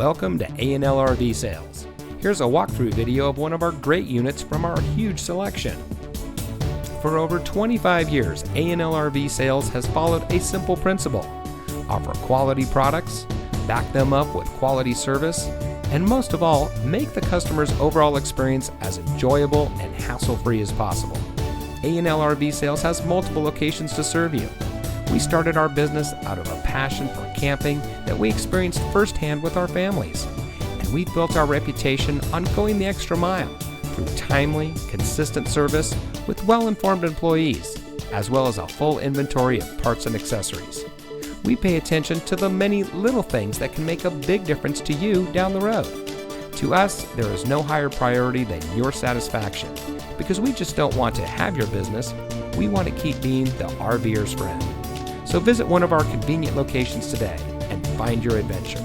Welcome to A&L RV Sales. Here's a walkthrough video of one of our great units from our huge selection. For over 25 years, A&L RV Sales has followed a simple principle: offer quality products, back them up with quality service, and most of all, make the customer's overall experience as enjoyable and hassle-free as possible. A&L RV Sales has multiple locations to serve you. We started our business out of a passion for camping that we experienced firsthand with our families, and we've built our reputation on going the extra mile through timely, consistent service with well-informed employees, as well as a full inventory of parts and accessories. We pay attention to the many little things that can make a big difference to you down the road. To us, there is no higher priority than your satisfaction, because we just don't want to have your business, we want to keep being the RVer's friend. So visit one of our convenient locations today and find your adventure.